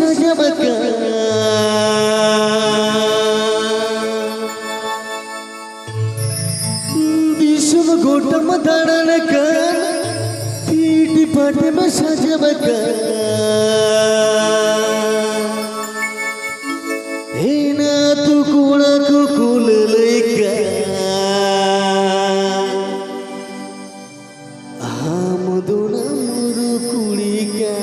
साजबक विश्व गोटम दाड़न कान पीटी पाटे में साजबक हेना तू कूड़ा को कुल लेका हम दोना मुरु कुड़ी का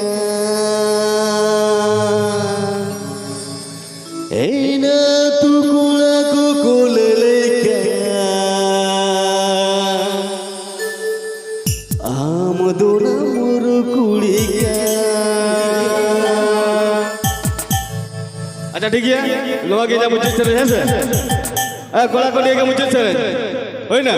हेना तू कूड़ा को कुल लेका हम दोना मुरु कुड़ी का। अच्छा ठीक है लोहा के जा मुझे चले हैं गोला को लेके मुझे चले होय ना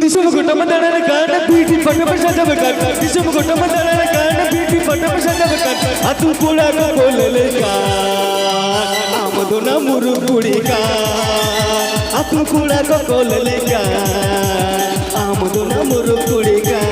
दिसम गोटम दाड़न कान पीटी पाटे में साजबक दिसम गोटम दाड़न कान पीटी पाटे में साजबक तू कूड़ा को कुल लेका हम दोना मुरु कुड़ी का तू कूड़ा को कुल लेका हम दोना मुरु कुड़ी का।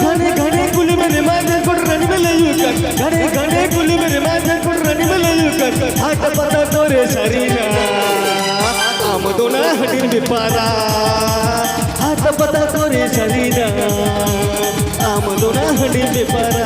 घने घने कुली मेरे माथे को रन में ले कर घने घने कुली मेरे माथे को रन में ले कर हाथ पता तोरे शरीर हम दोना हटिन बिपारा हाथ पता तोरे शरीर हम दोना हटिन बिपारा।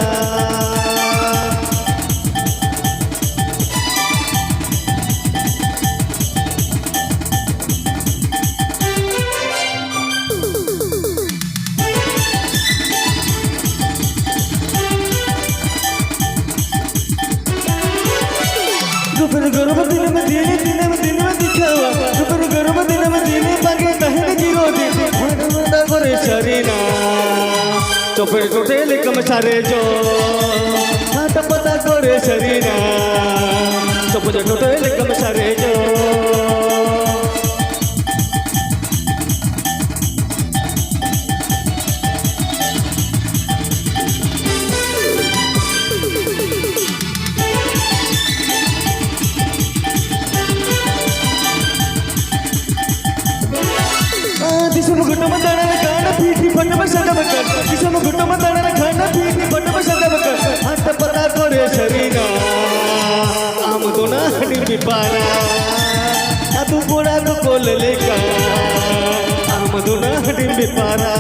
गुबर गरम दिन में दिखावा गुबर गरम दिन में दिने बागे कहने की रोटी मन करे शरीना चोपड़े टोटेले कम सारे जो हाथ पता करे शरीना चोपड़े टोटेले कम सारे जो दिसम गोटम दाड़न कान पीटी पाटे में साजबक दिसम गोटम दाड़न कान पीटी पाटे में साजबक हाथ पता करे शरीना हम दोना हटिन बिपारा तू कूड़ा को कुल लेका हम दोना हटिन बिपारा।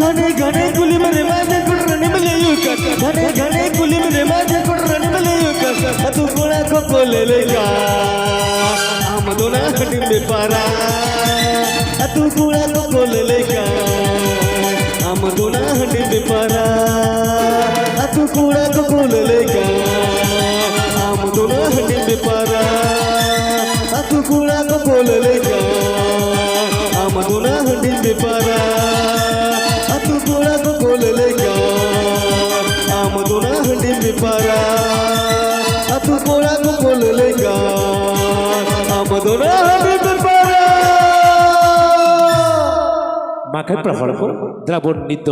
घने घने कुली मेरे माथे को रन में ले कर घने घने कुली मेरे माथे को रन में ले कर तू कूड़ा को कुल लेका हम दोना हटिन बिपारा तू कूड़ा को कुल लेका हम दोना हटिन बिपारा तू कूड़ा को कुल लेका हम दोना हटिन बिपारा तू कूड़ा को कुल लेका हम दोना हटिन बिपारा तू कूड़ा को कुल लेका हम दोना हटिन बिपारा तू कूड़ा को कुल लेका हम दोना हटिन बिपारा। মাখায় প্রহর দ্রাবণ নিত